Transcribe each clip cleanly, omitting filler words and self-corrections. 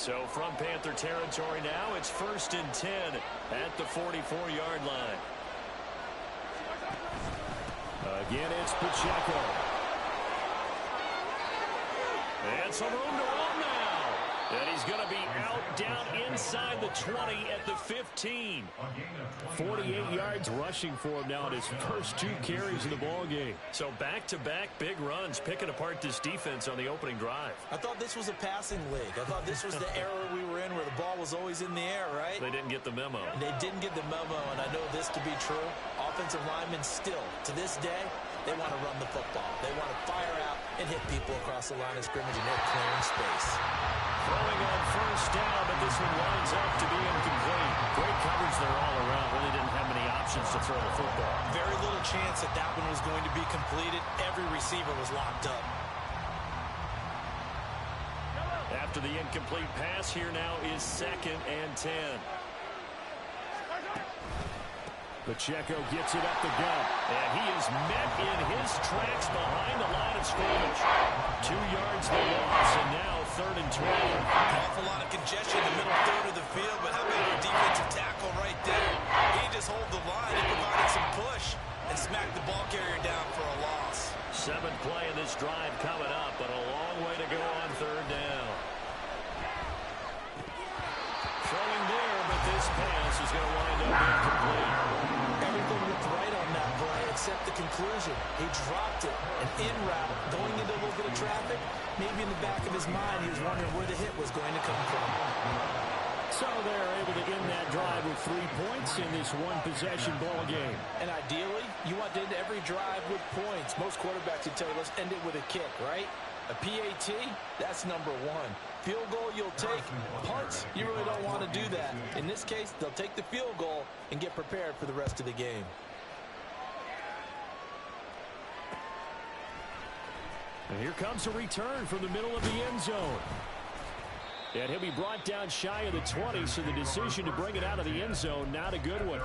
So from Panther territory now, it's 1st and 10 at the 44-yard line. Again, it's Pacheco. And some room to run now. And he's going to be out down inside the 20 at the 15. 48 yards rushing for him now in his first 2 carries of the ballgame. So back-to-back big runs, picking apart this defense on the opening drive. I thought this was a passing league. I thought this was the era we were in where the ball was always in the air, right? They didn't get the memo. They didn't get the memo, and I know this to be true. Offensive linemen still, to this day, they want to run the football. They want to fire out and hit people across the line of scrimmage, and they're clearing space. Throwing on 1st down, but this one winds up to be incomplete. Great coverage there all around. Really didn't have many options to throw the football. Very little chance that that one was going to be completed. Every receiver was locked up. After the incomplete pass, here now is 2nd and 10. Pacheco gets it up the gut, and he is met in his tracks behind the line of scrimmage. 2 yards the loss, and now 3rd and 12. An awful lot of congestion in the middle third of the field, but how about our defensive tackle right there? He just hold the line and provided some push and smacked the ball carrier down for a loss. 7th play in this drive coming up, but a long way to go on 3rd down. Throwing there, but this pass is going to wind up incomplete. Everything looked right on that play except the conclusion. He dropped it, an in route, going into a little bit of traffic. Maybe in the back of his mind, he was wondering where the hit was going to come from. So they're able to end that drive with 3 points in this one-possession ball game. And ideally, you want to end every drive with points. Most quarterbacks would tell you, let's end it with a kick, right? A PAT, that's number 1. Field goal you'll take. Punts, you really don't want to do that. In this case, they'll take the field goal and get prepared for the rest of the game. And here comes a return from the middle of the end zone. And he'll be brought down shy of the 20, so the decision to bring it out of the end zone, not a good one.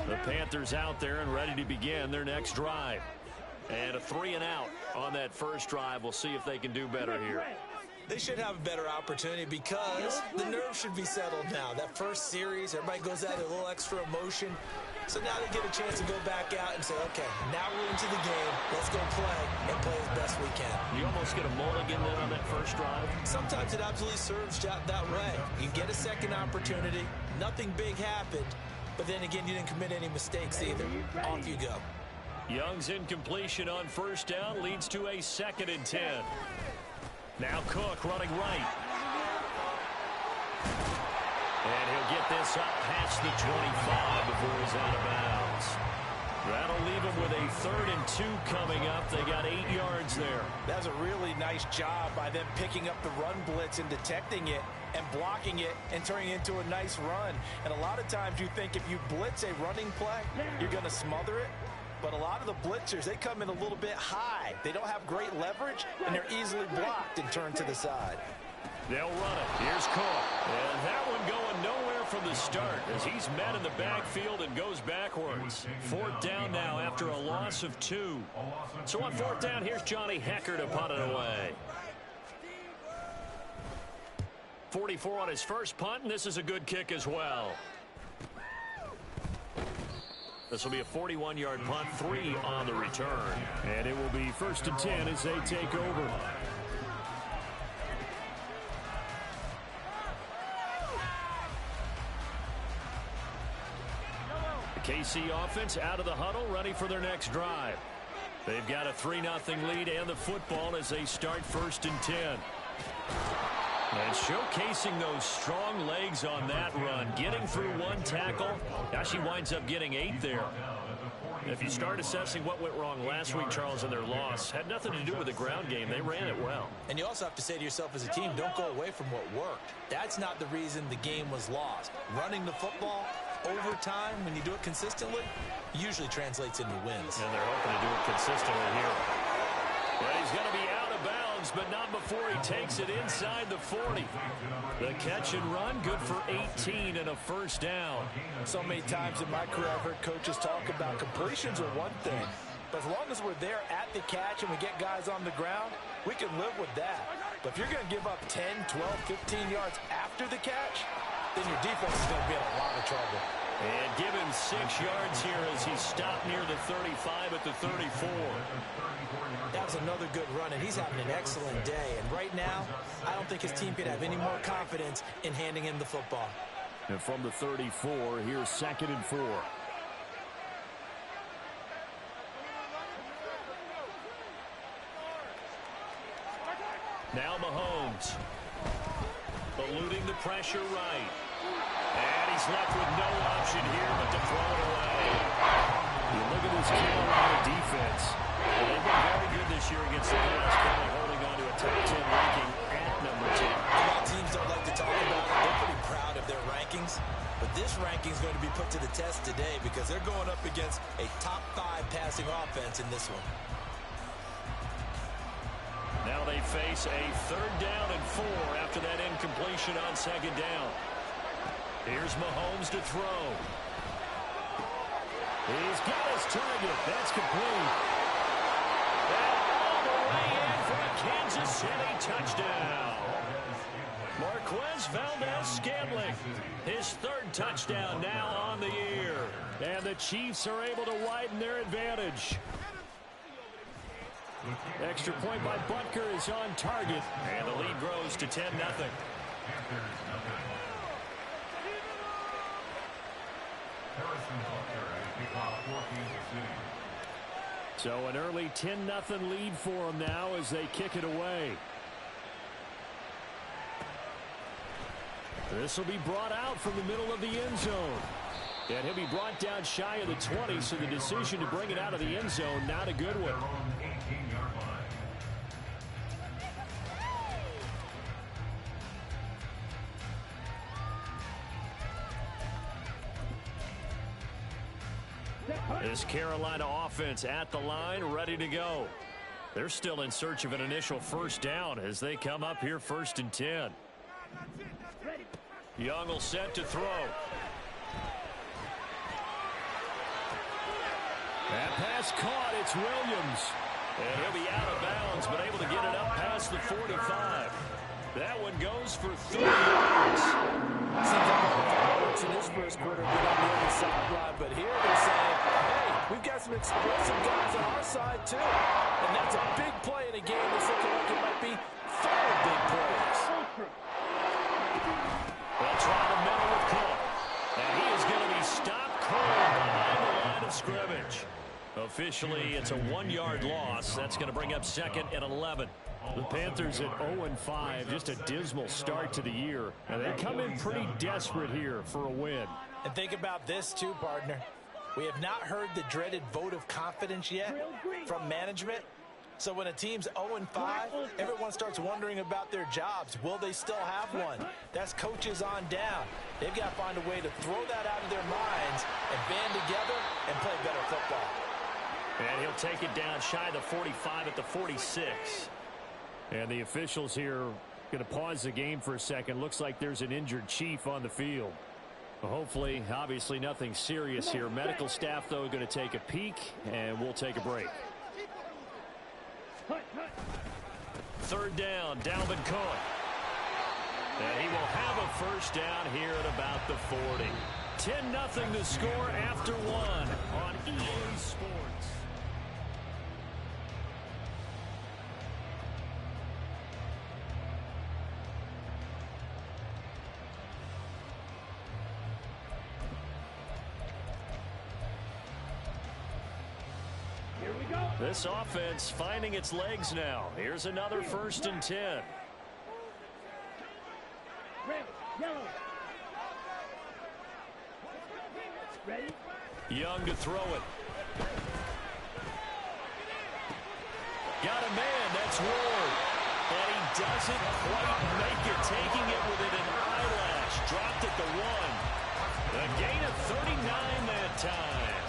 The Panthers out there and ready to begin their next drive. And a 3 and out on that first drive. We'll see if they can do better here. They should have a better opportunity because the nerves should be settled now. That first series, everybody goes out a little extra emotion. So now they get a chance to go back out and say, okay, now we're into the game. Let's go play and play as best we can. You almost get a mulligan then on that first drive? Sometimes it absolutely serves out that way. You get a second opportunity. Nothing big happened. But then again, you didn't commit any mistakes either. Off you go. Young's incompletion on 1st down leads to a 2nd and 10. Now Cook running right. And he'll get this up past the 25 before he's out of bounds. That'll leave him with a 3rd and 2 coming up. They got 8 yards there. That's a really nice job by them picking up the run blitz and detecting it and blocking it and turning it into a nice run. And a lot of times you think if you blitz a running play, you're going to smother it. But a lot of the blitzers, they come in a little bit high. They don't have great leverage, and they're easily blocked and turned to the side. They'll run it. Here's Cook. And that one going nowhere from the start as he's met in the backfield and goes backwards. 4th down now after a loss of 2. So on 4th down, here's Johnny Hecker to punt it away. 44 on his first punt, and this is a good kick as well. This will be a 41-yard punt, 3 on the return. And it will be 1st and 10 as they take over. The KC offense out of the huddle, ready for their next drive. They've got a 3-0 lead and the football as they start 1st and 10. And showcasing those strong legs on that run, getting through 1 tackle. Now she winds up getting 8 there. If you start assessing what went wrong last week, Charles, in their loss, had nothing to do with the ground game. They ran it well. And you also have to say to yourself as a team, don't go away from what worked. That's not the reason the game was lost. Running the football over time, when you do it consistently, usually translates into wins. And they're hoping to do it consistently here. Well, he's going to be out of bounds, but not before he takes it inside the 40. The catch and run, good for 18 and a 1st down. So many times in my career, I've heard coaches talk about completions are one thing. But as long as we're there at the catch and we get guys on the ground, we can live with that. But if you're going to give up 10, 12, 15 yards after the catch, then your defense is going to be in a lot of trouble. And give him 6 yards here as he stopped near the 35 at the 34. That was another good run, and he's having an excellent day. And right now, I don't think his team could have any more confidence in handing him the football. And from the 34, here's 2nd and 4. Now Mahomes. Eluding the pressure right. And he's left with no option here but to throw it away. You look at this Carolina defense. They've been very good this year against the pass, currently holding on to a top 10 ranking at number 10. A lot of teams don't like to talk about it. They're pretty proud of their rankings. But this ranking is going to be put to the test today because they're going up against a top 5 passing offense in this one. Now they face a 3rd down and 4 after that incompletion on 2nd down. Here's Mahomes to throw. He's got his target. That's complete. And all the way in for a Kansas City touchdown. Marquez Valdez-Scantling, his 3rd touchdown now on the year. And the Chiefs are able to widen their advantage. Extra point by Butker is on target. And the lead grows to 10-0. So an early 10-0 lead for them now as they kick it away. This will be brought out from the middle of the end zone. And he'll be brought down shy of the 20, so the decision to bring it out of the end zone, not a good one. This Carolina offense at the line, ready to go. They're still in search of an initial 1st down as they come up here 1st and 10. Young will set to throw. That pass caught. It's Williams. And he'll be out of bounds, but able to get it up past the 45. That one goes for 3 yards. In this first quarter, been on the other sideline, but here they're saying, hey, we've got some explosive guys on our side too. And that's a big play in a game that's looking like it might be 5 big plays. They'll try the middle with Cook. And he is going to be stopped cold behind the line of scrimmage. Officially, it's a 1-yard loss. That's going to bring up 2nd and 11. The Panthers at 0-5, just a dismal start to the year. And they come in pretty desperate here for a win. And think about this too, partner. We have not heard the dreaded vote of confidence yet from management. So when a team's 0-5, everyone starts wondering about their jobs. Will they still have one? That's coaches on down. They've got to find a way to throw that out of their minds and band together and play better football. And he'll take it down shy of the 45 at the 46. And the officials here going to pause the game for a second. Looks like there's an injured Chief on the field. Hopefully, obviously nothing serious here. Medical staff, though, going to take a peek, and we'll take a break. 3rd down, Dalvin Cook. And he will have a 1st down here at about the 40. 10-0 the score after 1 on EA Sports. This offense finding its legs now. Here's another 1st and 10. Young to throw it. Got a man, that's Ward. And he doesn't quite make it, taking it within an eyelash. Dropped at the 1. A gain of 39 that time.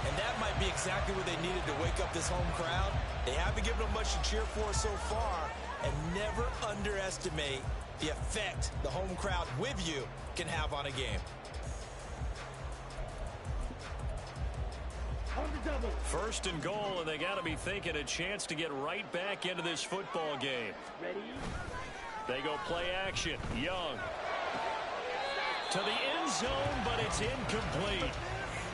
And that might be exactly what they needed to wake up this home crowd. They haven't given them much to cheer for so far. And never underestimate the effect the home crowd with you can have on a game. First and goal, and they got to be thinking a chance to get right back into this football game. They go play action. Young to the end zone, but it's incomplete.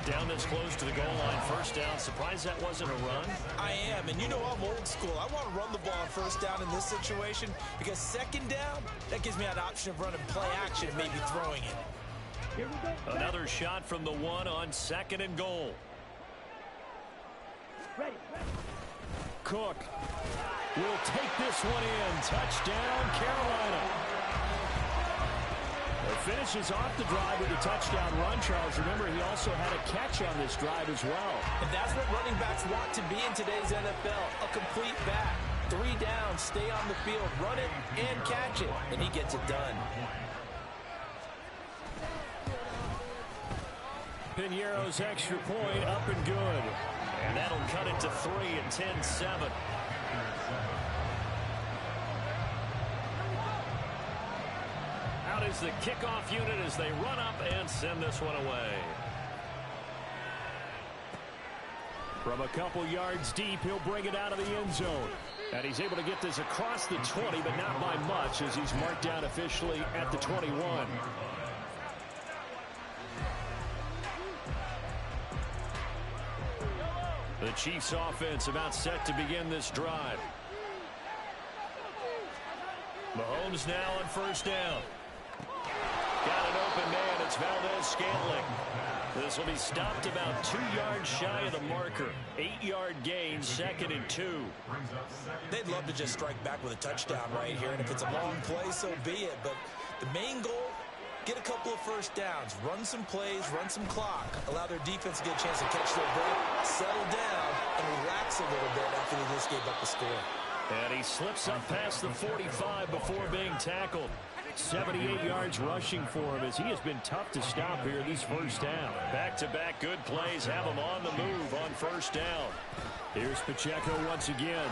Down this close to the goal line, first down. Surprised that wasn't a run? I am, and you know I'm old school. I want to run the ball on first down in this situation because second down, that gives me an option of running play action and maybe throwing it. Another shot from the one on second and goal. Cook will take this one in. Touchdown, Carolina. Finishes off the drive with a touchdown run, Charles. Remember, he also had a catch on this drive as well. And that's what running backs want to be in today's NFL, a complete back. 3 down, stay on the field, run it, and catch it. And he gets it done. Piñeiro's extra point up and good. And that'll cut it to 3 and 10-7. Is the kickoff unit as they run up and send this one away. From a couple yards deep, he'll bring it out of the end zone. And he's able to get this across the 20, but not by much as he's marked down officially at the 21. The Chiefs offense about set to begin this drive. Mahomes now on first down. Got an open man. It's Valdez-Scantling. This will be stopped about 2 yards shy of the marker. 8-yard gain, second and 2. They'd love to just strike back with a touchdown right here, and if it's a long play, so be it. But the main goal, get a couple of first downs, run some plays, run some clock, allow their defense to get a chance to catch their breath, settle down, and relax a little bit after they just gave up the score. And he slips up past the 45 before being tackled. 78 yards rushing for him as he has been tough to stop here these first down. Back-to-back good plays have him on the move on first down. Here's Pacheco once again.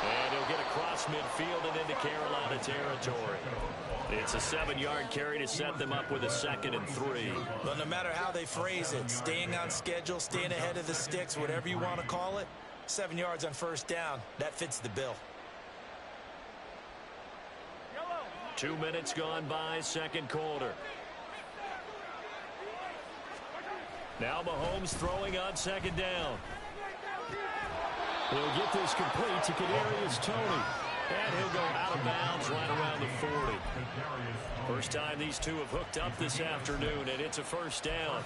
And he'll get across midfield and into Carolina territory. It's a 7-yard carry to set them up with a second and 3. But no matter how they phrase it, staying on schedule, staying ahead of the sticks, whatever you want to call it, 7 yards on first down, that fits the bill. 2 minutes gone by, second quarter. Now Mahomes throwing on second down. He'll get this complete to Kadarius Toney. And he'll go out of bounds right around the 40. First time these two have hooked up this afternoon, and it's a first down.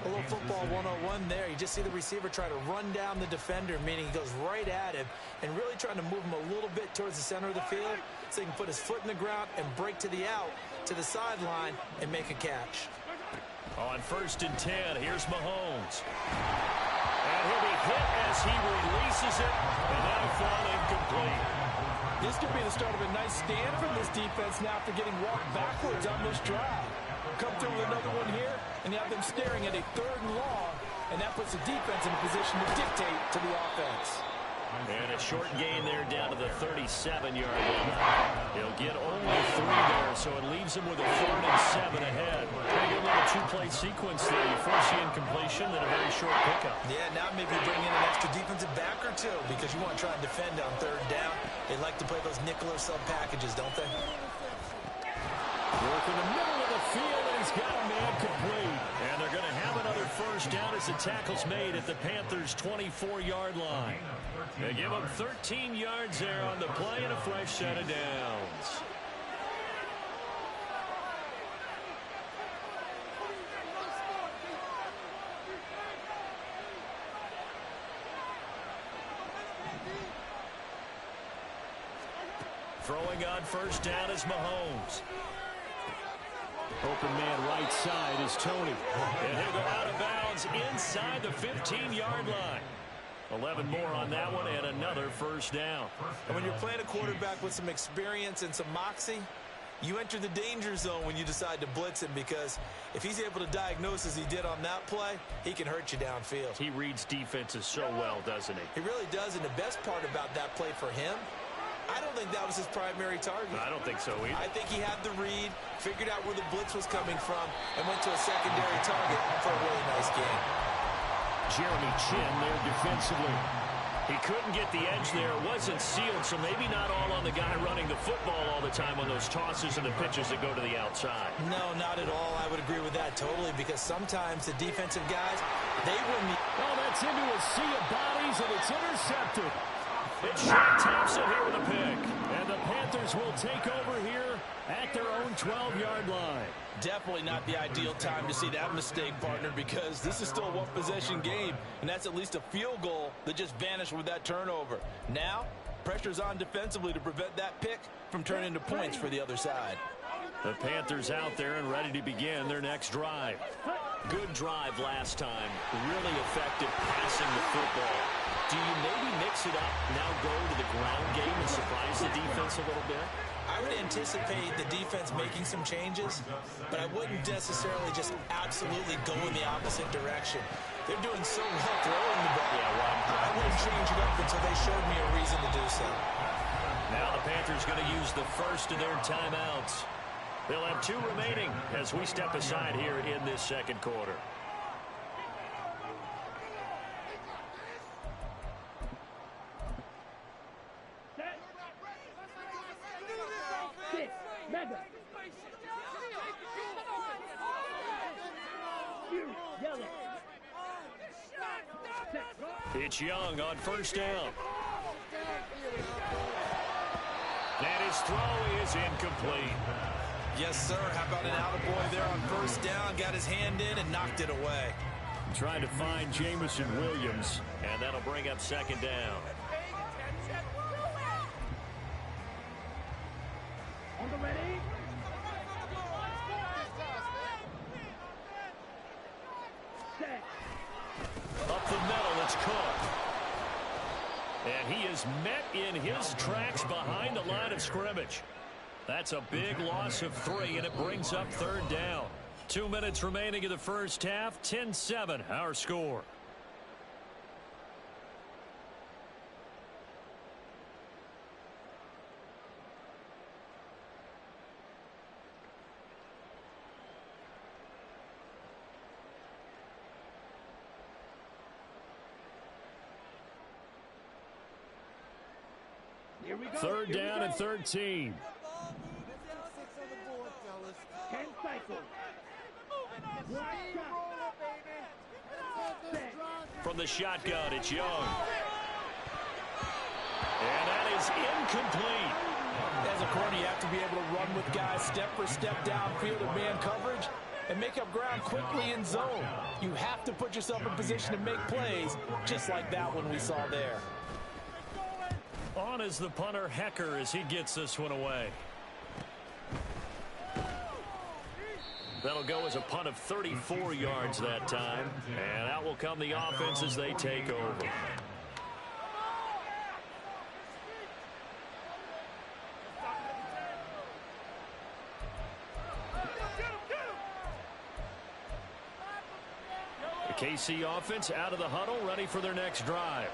A little football 101 there. You just see the receiver try to run down the defender, meaning he goes right at him, and really trying to move him a little bit towards the center of the field so he can put his foot in the ground and break to the out, to the sideline, and make a catch. On first and 10, here's Mahomes. And he'll be hit as he releases it, and that'll fall incomplete. This could be the start of a nice stand from this defense now after getting walked backwards on this drive. Come through with another one here, and you have them staring at a 3rd and long, and that puts the defense in a position to dictate to the offense. And a short gain there down to the 37-yard line. He'll get only 3 there, so it leaves him with a 3rd and 7 ahead. Pretty good little 2-play sequence there. You first see incompletion, then a very short pickup. Yeah, now maybe bring in an extra defensive back or two because you want to try and defend on 3rd down. They like to play those nickel or sub packages, don't they? Work in the middle of the field, and he's got a man complete. And they're going to have another first down as the tackle's made at the Panthers' 24-yard line. They give him 13 yards there on the play and a fresh set of downs. Throwing on first down is Mahomes. Open man right side is Toney. And he'll go out of bounds inside the 15-yard line. 11 more on that one and another first down. And when you're playing a quarterback with some experience and some moxie, you enter the danger zone when you decide to blitz him because if he's able to diagnose as he did on that play, he can hurt you downfield. He reads defenses so well, doesn't he? He really does, and the best part about that play for him, I don't think that was his primary target. I don't think so either. I think he had the read, figured out where the blitz was coming from, and went to a secondary target for a really nice game. Jeremy Chin there defensively. He couldn't get the edge there. It wasn't sealed, so maybe not all on the guy running the football all the time on those tosses and the pitches that go to the outside. No, not at all. I would agree with that totally, because sometimes the defensive guys, they wouldn't. Oh, that's into a sea of bodies, and it's intercepted. It's Shaq Thompson here with a pick. And the Panthers will take over here at their own 12-yard line. Definitely not the ideal time to see that mistake, partner, because this is still a one-possession game, and that's at least a field goal that just vanished with that turnover. Now, pressure's on defensively to prevent that pick from turning into points for the other side. The Panthers out there and ready to begin their next drive. Good drive last time. Really effective passing the football. Do you maybe mix it up, now go to the ground game and surprise the defense a little bit? I would anticipate the defense making some changes, but I wouldn't necessarily just absolutely go in the opposite direction. They're doing so well throwing the ball. I wouldn't change it up until they showed me a reason to do so. Now the Panthers going to use the first of their timeouts. They'll have 2 remaining as we step aside here in this second quarter. It's Young on first down. And his throw is incomplete. Yes, sir. How about an attaboy there on first down? Got his hand in and knocked it away. Trying to find Jamison Williams, and that'll bring up second down. Up the middle, it's Cook. And he is met in his tracks behind the line of scrimmage. That's a big loss of 3, and it brings up third down. 2 minutes remaining in the first half. 10-7, our score. Third down and 13. From the shotgun, it's Young. And that is incomplete. As a corner, you have to be able to run with guys step for step downfield in man coverage and make up ground quickly in zone. You have to put yourself in position to make plays, just like that one we saw there. On is the punter, Hecker, as he gets this one away. That'll go as a punt of 34 yards that time. And out will come the offense as they take over. The KC offense out of the huddle, ready for their next drive.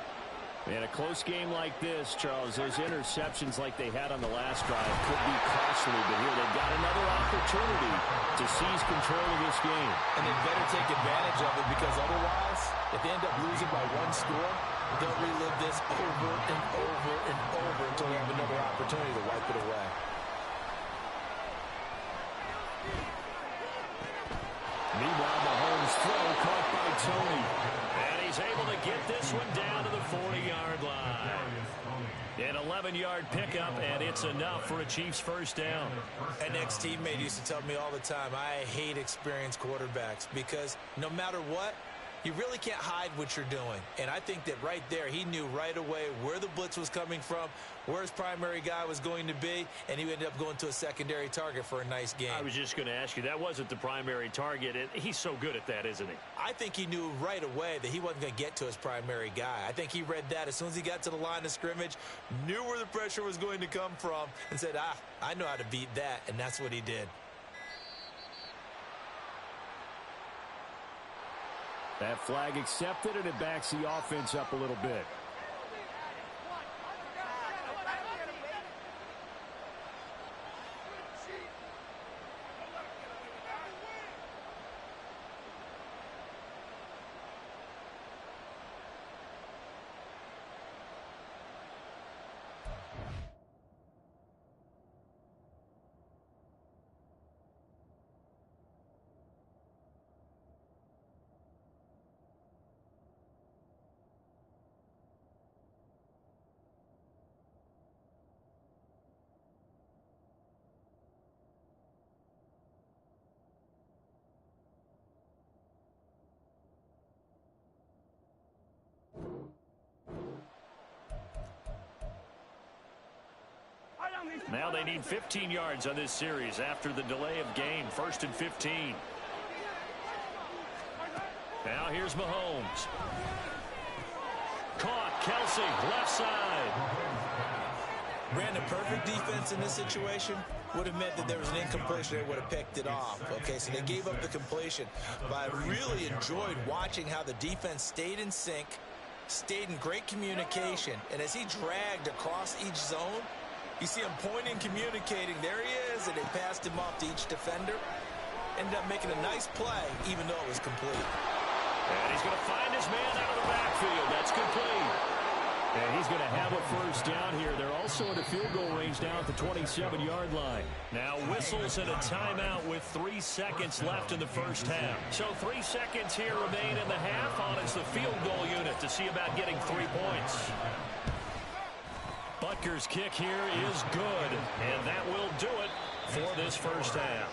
In a close game like this, Charles, those interceptions like they had on the last drive could be costly, but here they've got another opportunity to seize control of this game. And they better take advantage of it, because otherwise, if they end up losing by 1 score, they'll relive this over and over and over until they have another opportunity to wipe it away. Meanwhile, Mahomes' throw caught by Tony. And he's able to get this one down to the 40-yard line. An 11-yard pickup, and it's enough for a Chiefs first down. An ex-teammate used to tell me all the time, I hate experienced quarterbacks, because no matter what, you really can't hide what you're doing. And I think that right there, he knew right away where the blitz was coming from, where his primary guy was going to be, and he ended up going to a secondary target for a nice game. I was just going to ask you, that wasn't the primary target. He's so good at that, isn't he? I think he knew right away that he wasn't going to get to his primary guy. I think he read that as soon as he got to the line of scrimmage, knew where the pressure was going to come from, and said, I know how to beat that, and that's what he did. That flag accepted, and it backs the offense up a little bit. Now they need 15 yards on this series after the delay of game. 1st and 15. Now here's Mahomes. Caught. Kelsey, left side. Brandon, perfect defense in this situation would have meant that there was an incompletion. They would have picked it off. Okay, so they gave up the completion. But I really enjoyed watching how the defense stayed in sync, stayed in great communication. And as he dragged across each zone, you see him pointing, communicating. There he is, and they passed him off to each defender. Ended up making a nice play, even though it was complete. And he's going to find his man out of the backfield. That's complete. And he's going to have a first down here. They're also in a field goal range now at the 27-yard line. Now whistles and a timeout with 3 seconds left in the first half. So 3 seconds here remain in the half on as the field goal unit to see about getting 3 points. Butker's kick here is good, and that will do it for this first half.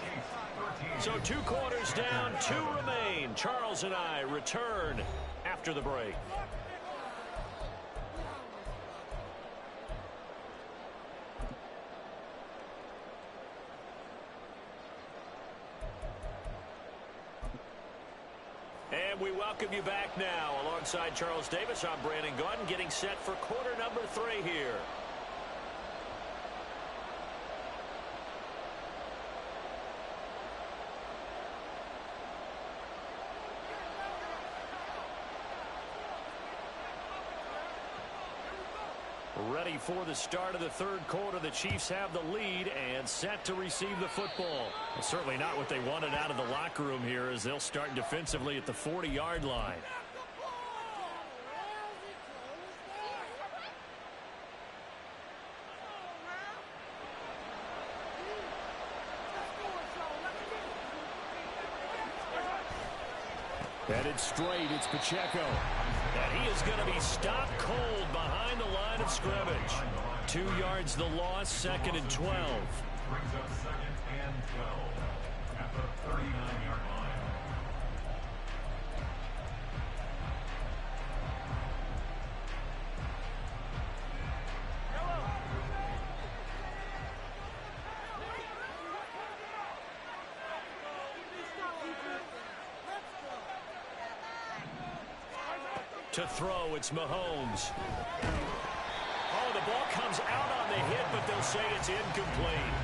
So 2 quarters down, 2 remain. Charles and I return after the break. And we welcome you back now. Alongside Charles Davis, I'm Brandon Gaudin, getting set for quarter number 3 here. Ready for the start of the 3rd quarter. The Chiefs have the lead and set to receive the football. Well, certainly not what they wanted out of the locker room here, as they'll start defensively at the 40-yard line. Headed straight, it's Pacheco. And he is going to be stopped cold behind the line of scrimmage. 2 yards the loss, 2nd and 12. Brings up 2nd and 12 at the 39-yard line. To throw, it's Mahomes. Oh, the ball comes out on the hit, but they'll say it's incomplete.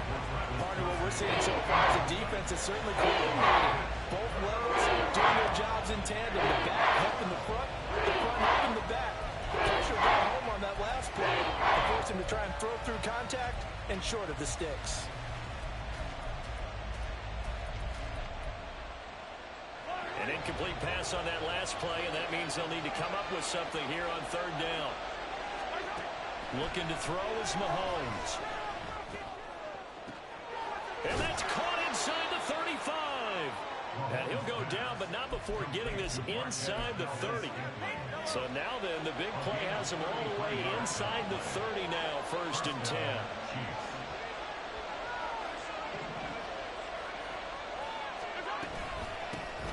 Part of what we're seeing so far is the defense is certainly coordinated. Both levels doing their jobs in tandem. The back helping the front helping the back. Pressure got home on that last play. It forced him to try and throw through contact and short of the sticks. An incomplete pass on that last play, and that means they'll need to come up with something here on 3rd down. Looking to throw is Mahomes. And that's caught inside the 35. And he'll go down, but not before getting this inside the 30. So now then, the big play has him all the way inside the 30 now, 1st and 10.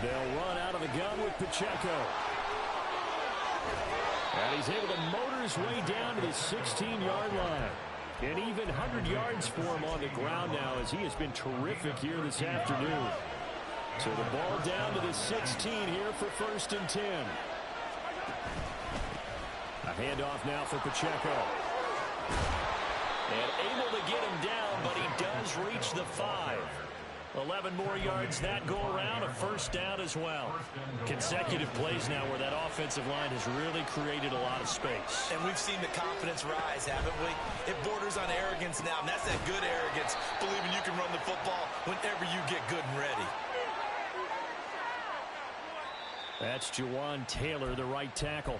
They'll run out of the gun with Pacheco. And he's able to motor his way down to the 16-yard line. An even 100 yards for him on the ground now, as he has been terrific here this afternoon. So the ball down to the 16 here for 1st and 10. A handoff now for Pacheco. And able to get him down, but he does reach the 5. 11 more yards that go around, a 1st down as well. Consecutive plays now where that offensive line has really created a lot of space. And we've seen the confidence rise, haven't we? It borders on arrogance now, and that's that good arrogance, believing you can run the football whenever you get good and ready. That's Jawan Taylor, the right tackle.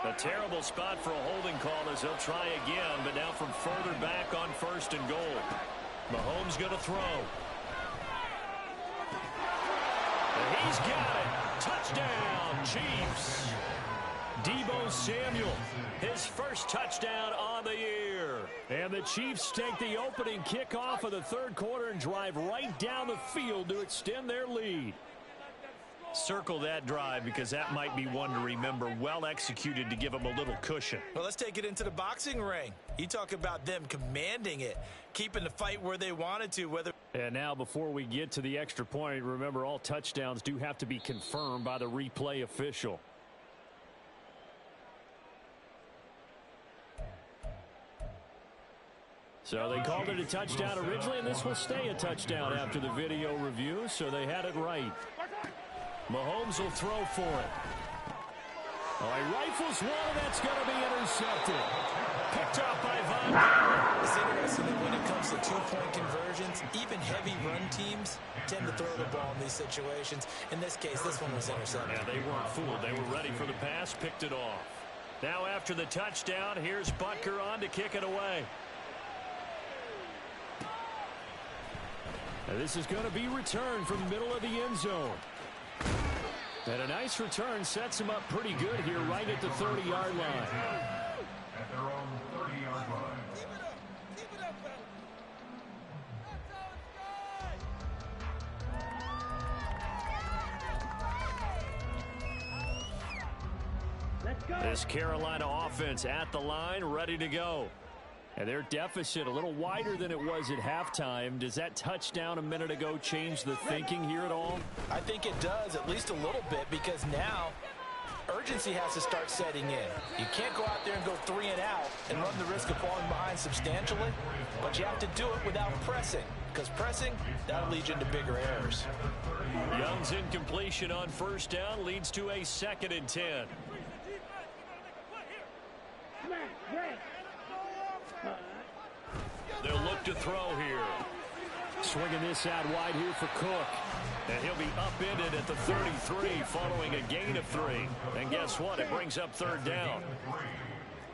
A terrible spot for a holding call as they'll try again, but now from further back on 1st and goal. Mahomes going to throw. And he's got it. Touchdown, Chiefs. Deebo Samuel, his first touchdown on the year. And the Chiefs take the opening kickoff of the third quarter and drive right down the field to extend their lead. Circle that drive because that might be one to remember. Well executed to give them a little cushion. Well, let's take it into the boxing ring. You talk about them commanding it, keeping the fight where they wanted to. And now before we get to the extra point, remember all touchdowns do have to be confirmed by the replay official. So they called it a touchdown originally, and this will stay a touchdown after the video review, so they had it right. Mahomes will throw for it. Oh, he rifles one, and that's going to be intercepted. Picked up by Von Miller. It's interesting that when it comes to two-point conversions, even heavy run teams tend to throw the ball in these situations. In this case, this one was intercepted. Yeah, they weren't fooled. They were ready for the pass, picked it off. Now after the touchdown, here's Butker on to kick it away. Now this is going to be returned from the middle of the end zone. And a nice return sets him up pretty good here right at the 30-yard line. At their own 30-yard line. This Carolina offense at the line, ready to go. And their deficit a little wider than it was at halftime. Does that touchdown a minute ago change the thinking here at all? I think it does, at least a little bit, because now urgency has to start setting in. You can't go out there and go 3 and out and run the risk of falling behind substantially, but you have to do it without pressing, because pressing, that'll lead you into bigger errors. Young's incompletion on first down leads to a 2nd and 10. They'll look to throw here. Swinging this out wide here for Cook. And he'll be upended at the 33 following a gain of 3. And guess what? It brings up 3rd down.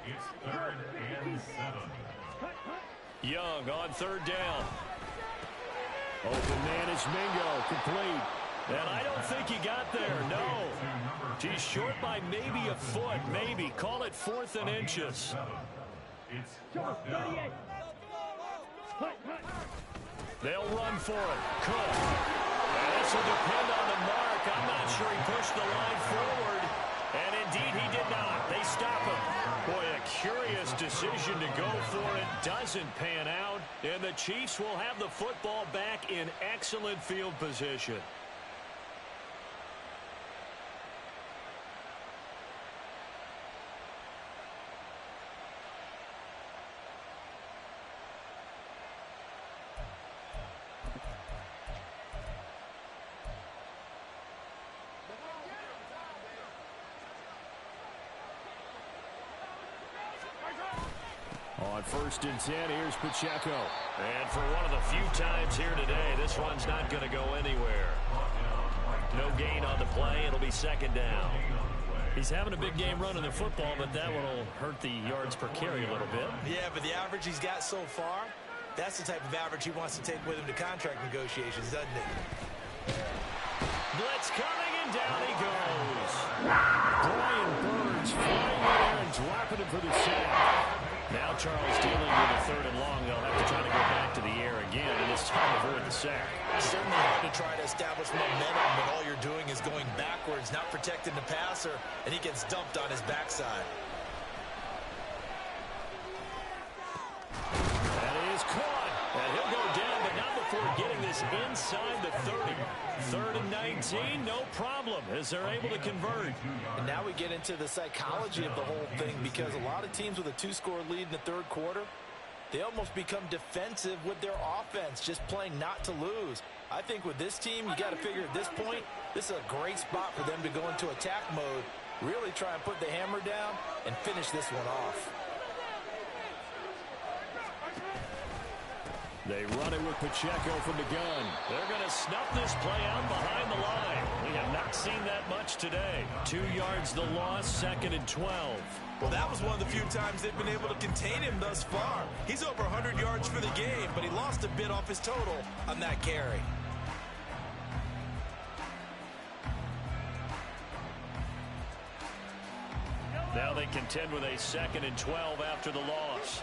It's 3rd and 7. Young on 3rd down. Open man is Mingo. Complete. And I don't think he got there. No. He's short by maybe a foot. Maybe. Call it 4th and inches. It's 4th down. They'll run for it. Cook. And this will depend on the mark. I'm not sure he pushed the line forward. And indeed he did not. They stop him. Boy, a curious decision to go for it. Doesn't pan out. And the Chiefs will have the football back in excellent field position. On 1st and 10, here's Pacheco. And for one of the few times here today, this one's not going to go anywhere. No gain on the play. It'll be 2nd down. He's having a big game running the football, but that one will hurt the yards per carry a little bit. Yeah, but the average he's got so far, that's the type of average he wants to take with him to contract negotiations, doesn't he? Blitz coming, and down he goes. Brian Burns flying in there and dropping him for the sack. Now Charles dealing with a 3rd and long. They'll have to try to go back to the air again, and this time avoid the sack. Certainly hard to try to establish momentum when all you're doing is going backwards, not protecting the passer, and he gets dumped on his backside. That is caught, and he'll go down, but not before getting this inside the 30. 3rd and 19, no problem, as they're able to convert. And now we get into the psychology of the whole thing, because a lot of teams with a 2-score lead in the 3rd quarter, they almost become defensive with their offense, just playing not to lose. I think with this team, you got to figure at this point, this is a great spot for them to go into attack mode, really try and put the hammer down and finish this one off. They run it with Pacheco from the gun. They're going to snuff this play out behind the line. We have not seen that much today. 2 yards the loss, 2nd and 12. Well, that was one of the few times they've been able to contain him thus far. He's over 100 yards for the game, but he lost a bit off his total on that carry. Now they contend with a 2nd and 12 after the loss.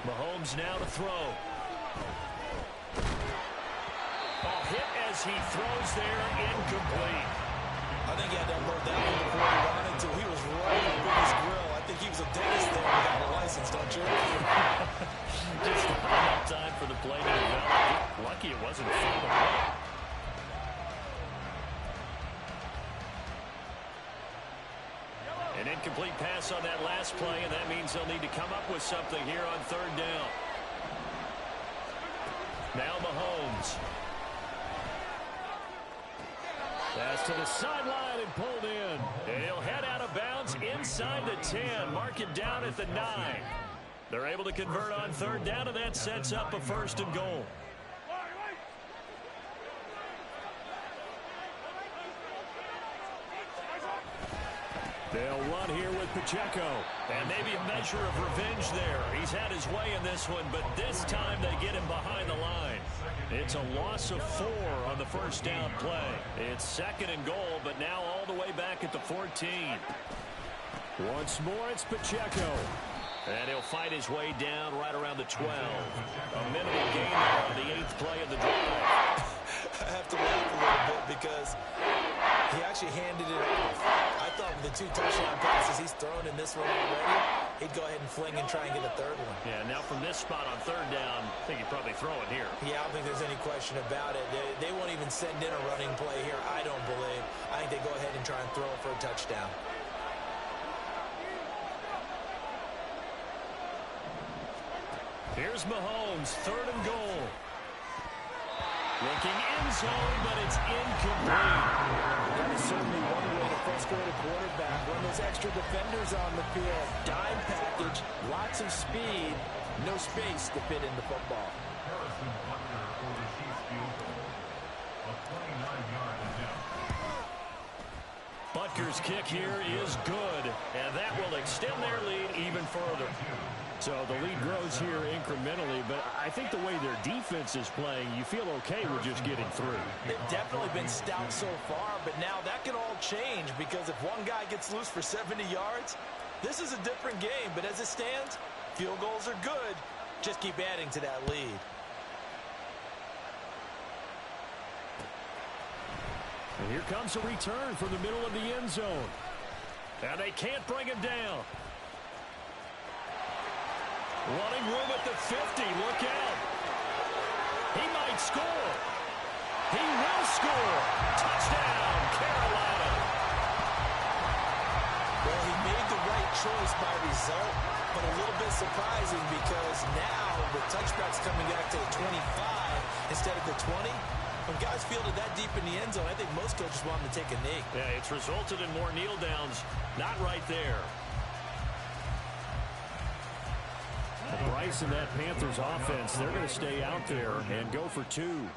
Mahomes now to throw. Ball hit as he throws there, incomplete. I think he had to unload that one before he wanted to. He was right up in his grill. I think he was a dentist there without a license, don't you? Just not enough time for the play to develop. Lucky it wasn't a foul. An incomplete pass on that last play, and that means they'll need to come up with something here on 3rd down. Now Mahomes. Pass to the sideline and pulled in. And he'll head out of bounds inside the 10. Mark it down at the 9. They're able to convert on 3rd down, and that sets up a 1st and goal. They'll run here with Pacheco. And maybe a measure of revenge there. He's had his way in this one, but this time they get him behind the line. It's a loss of 4 on the 1st down play. It's 2nd and goal, but now all the way back at the 14. Once more, it's Pacheco. And he'll fight his way down right around the 12. A minimum gain there on the 8th play of the drive. I have to laugh a little bit because he actually handed it off. I thought with the 2 touchdown passes he's thrown in this one already, he'd go ahead and fling and try and get a 3rd one. Yeah, now from this spot on 3rd down, I think he'd probably throw it here. Yeah, I don't think there's any question about it. They won't even send in a running play here, I don't believe. I think they go ahead and try and throw it for a touchdown. Here's Mahomes, 3rd and goal. Looking in zone, but it's incomplete. That is certainly one way to frustrate a quarterback. When those extra defenders on the field, dime package, lots of speed, no space to fit in the football. Harrison Butker for the Chiefs field goal. A 29-yard attempt. Butker's kick here is good, and that will extend their lead even further. So the lead grows here incrementally, but I think the way their defense is playing, you feel okay with just getting through. They've definitely been stout so far, but now that can all change because if one guy gets loose for 70 yards, this is a different game. But as it stands, field goals are good. Just keep adding to that lead. And here comes a return from the middle of the end zone. And they can't bring him down. Running room at the 50. Look out. He might score. He will score. Touchdown, Carolina. Well, he made the right choice by result, but a little bit surprising because now the touchback's coming back to the 25 instead of the 20. When guys fielded that deep in the end zone, I think most coaches want them to take a knee. Yeah, it's resulted in more kneel downs. Not right there. Bryce and that Panthers offense, they're going to stay out there and go for 2.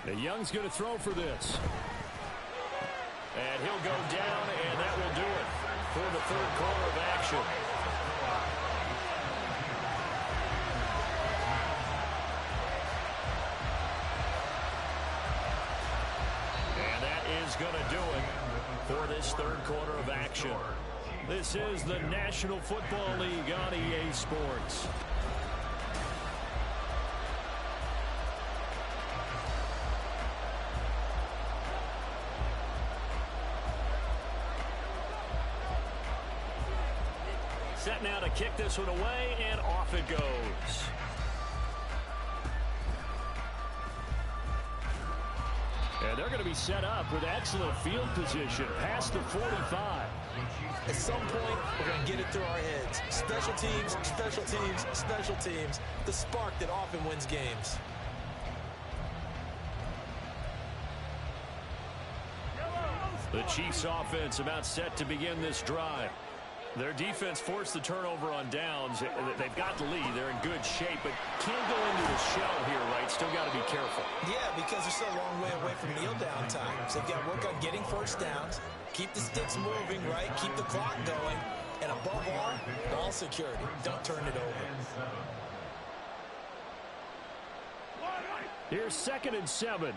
The Young's going to throw for this. And he'll go down, and that will do it for the 3rd quarter of action. And that is going to do it for this 3rd quarter of action. This is the National Football League on EA Sports. Set now to kick this one away, and off it goes. And they're going to be set up with excellent field position past the 45. At some point, we're going to get it through our heads. Special teams, special teams, special teams. The spark that often wins games. The Chiefs offense about set to begin this drive. Their defense forced the turnover on downs. They've got the lead. They're in good shape, but can't go into the shell here, right? Still got to be careful. Yeah, because they're still a long way away from kneel down time. So they've got to work on getting first downs, keep the sticks moving, right? Keep the clock going. And above all, ball security. Don't turn it over. Here's 2nd and 7.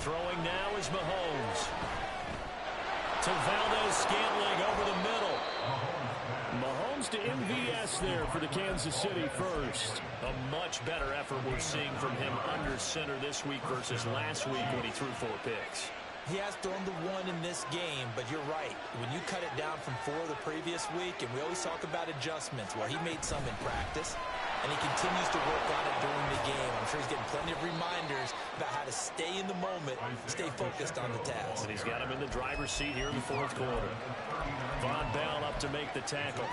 Throwing now is Mahomes. To Valdez-Scantling over the middle. Mahomes to MVS there for the Kansas City first. A much better effort we're seeing from him under center this week versus last week when he threw 4 picks. He has thrown the 1 in this game, but you're right. When you cut it down from 4 the previous week, and we always talk about adjustments, well, he made some in practice, and he continues to work on it during the game. I'm sure he's getting plenty of reminders about how to stay in the moment, stay focused on the task. And he's got him in the driver's seat here in the 4th quarter. Von Bell up to make the tackle.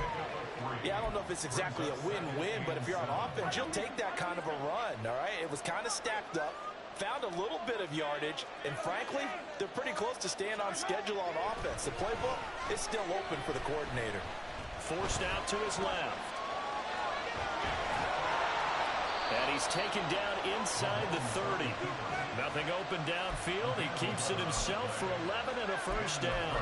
Yeah, I don't know if it's exactly a win-win, but if you're on offense, you'll take that kind of a run, all right? It was kind of stacked up, found a little bit of yardage, and frankly, they're pretty close to staying on schedule on offense. The playbook is still open for the coordinator. Forced out to his left. And he's taken down inside the 30. Nothing open downfield. He keeps it himself for 11 and a first down.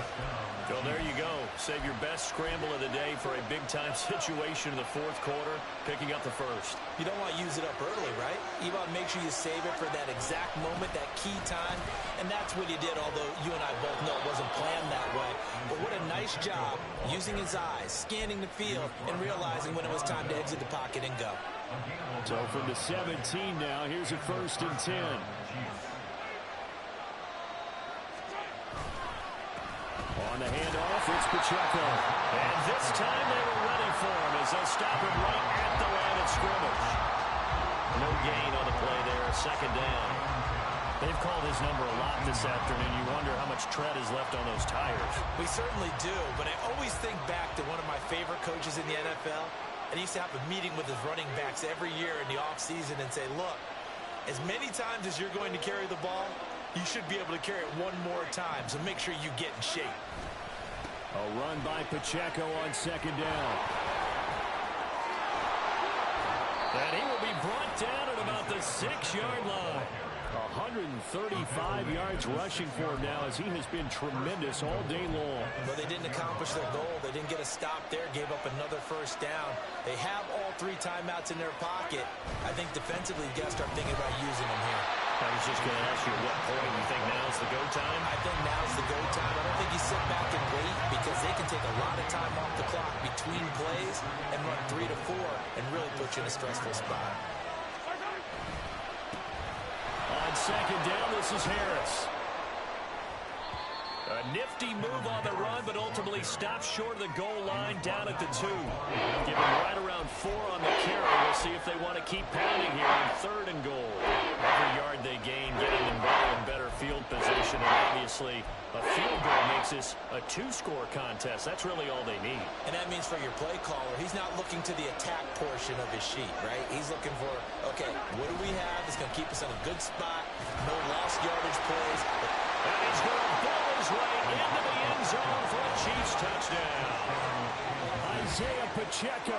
Well, there you go. Save your best scramble of the day for a big-time situation in the 4th quarter, picking up the first. You don't want to use it up early, right? You want to make sure you save it for that exact moment, that key time, and that's what he did, although you and I both know it wasn't planned that way. But what a nice job using his eyes, scanning the field, and realizing when it was time to exit the pocket and go. So from the 17 now, here's a 1st and 10. On the handoff, it's Pacheco. And this time they were ready for him as they'll stop him right at the line of scrimmage. No gain on the play there, 2nd down. They've called his number a lot this afternoon. You wonder how much tread is left on those tires. We certainly do, but I always think back to one of my favorite coaches in the NFL. And he used to have a meeting with his running backs every year in the offseason and say, look, as many times as you're going to carry the ball, you should be able to carry it one more time, so make sure you get in shape. A run by Pacheco on 2nd down. And he will be brought down at about the 6-yard line. 135 yards rushing for him now as he has been tremendous all day long. Well, they didn't accomplish their goal. They didn't get a stop there, gave up another first down. They have all 3 timeouts in their pocket. I think defensively, you got to start thinking about using them here. I was just going to ask you at what point you think now's the go time? I think now's the go time. I don't think you sit back and wait because they can take a lot of time off the clock between plays and run 3 to 4 and really put you in a stressful spot. On 2nd down, this is Harris. A nifty move on the run, but ultimately stops short of the goal line down at the 2. Give him right around 4 on the carry. We'll see if they want to keep pounding here on 3rd and goal. Every yard they gain, getting them in better field position. And obviously, a field goal makes this a 2-score contest. That's really all they need. And that means for your play caller, he's not looking to the attack portion of his sheet, right? He's looking for, okay, what do we have that's going to keep us in a good spot? No lost yardage plays. And he's going to ball his way into the end zone for a Chiefs touchdown. Isaiah Pacheco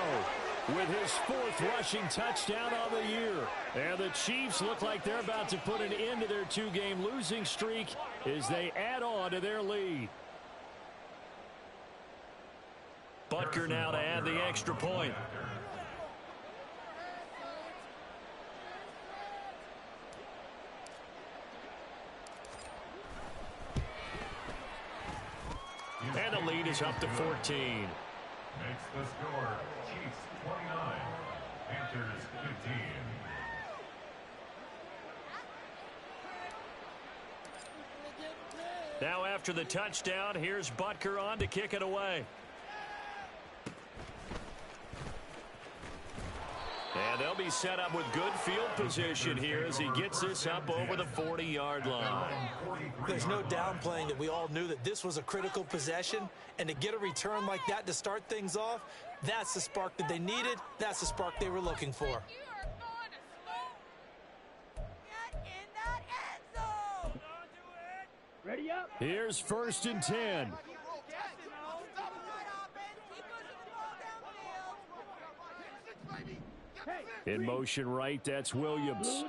with his 4th rushing touchdown on the year. And the Chiefs look like they're about to put an end to their 2-game losing streak as they add on to their lead. Butker now to add the extra point. And the lead is up to 14. Makes the score Chiefs 29, Panthers 15. Now after the touchdown, here's Butker on to kick it away. And they'll be set up with good field position here as he gets this up over the 40-yard line. There's no downplaying that we all knew that this was a critical possession, and to get a return like that to start things off, that's the spark that they needed. That's the spark they were looking for. Ready up. Here's 1st and 10. In motion right, that's Williams.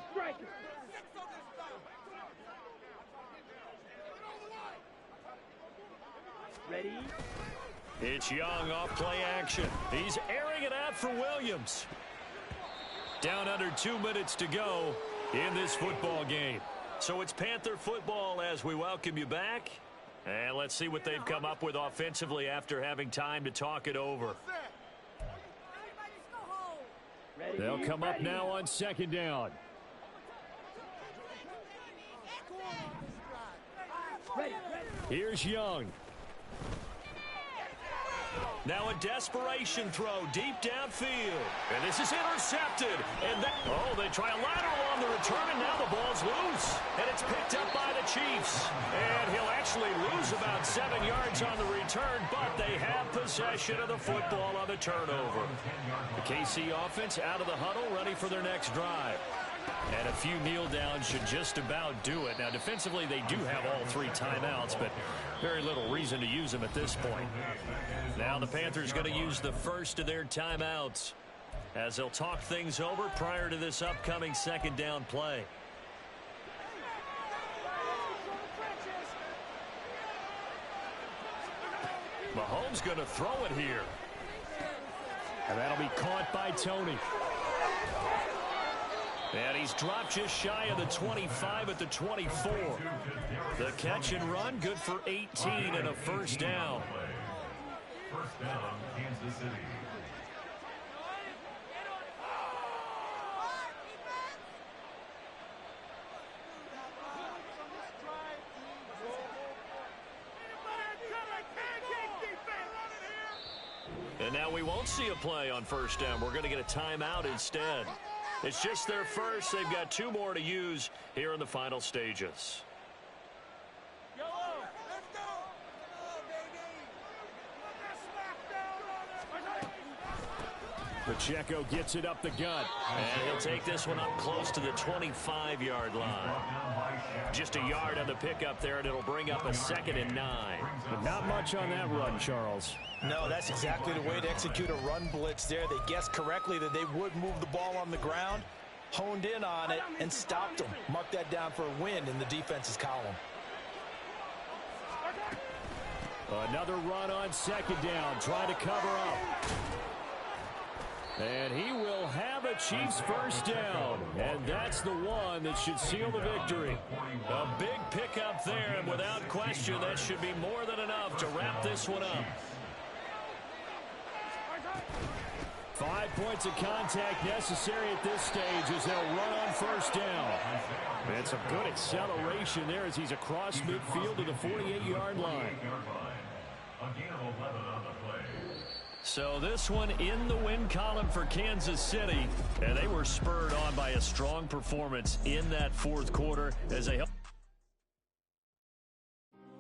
Ready. It's Young off play action. He's airing it out for Williams. Down under 2 minutes to go in this football game. So it's Panther football as we welcome you back. And let's see what they've come up with offensively after having time to talk it over. They'll come up now on second down. Here's Young. Now a desperation throw deep downfield. And this is intercepted. And they try a lateral on the return, and now the ball's loose. And it's picked up by the Chiefs. And he'll actually lose about 7 yards on the return, but they have possession of the football on the turnover. The KC offense out of the huddle, ready for their next drive. And a few kneel downs should just about do it. Now, defensively, they do have all 3 timeouts, but very little reason to use them at this point. Now the Panthers going to use the first of their timeouts as they'll talk things over prior to this upcoming second down play. Mahomes going to throw it here. And that'll be caught by Tony. And he's dropped just shy of the 25 at the 24. The catch and run, good for 18 and a first down. First down, Kansas City. And now we won't see a play on first down. We're going to get a timeout instead. It's just their first. They've got 2 more to use here in the final stages. Pacheco gets it up the gut. And he'll take this one up close to the 25-yard line. Just a yard on the pickup there, and it'll bring up a 2nd and 9. But not much on that run, Charles. No, that's exactly the way to execute a run blitz there. They guessed correctly that they would move the ball on the ground, honed in on it, and stopped them. Mark that down for a win in the defense's column. Another run on second down, trying to cover up. And he will have a Chiefs first down. And that's the one that should seal the victory. A big pickup there, and without question, that should be more than enough to wrap this one up. 5 points of contact necessary at this stage as they'll run on first down. And some good acceleration there as he's across midfield to the 48-yard line. So this one in the win column for Kansas City, and they were spurred on by a strong performance in that fourth quarter as they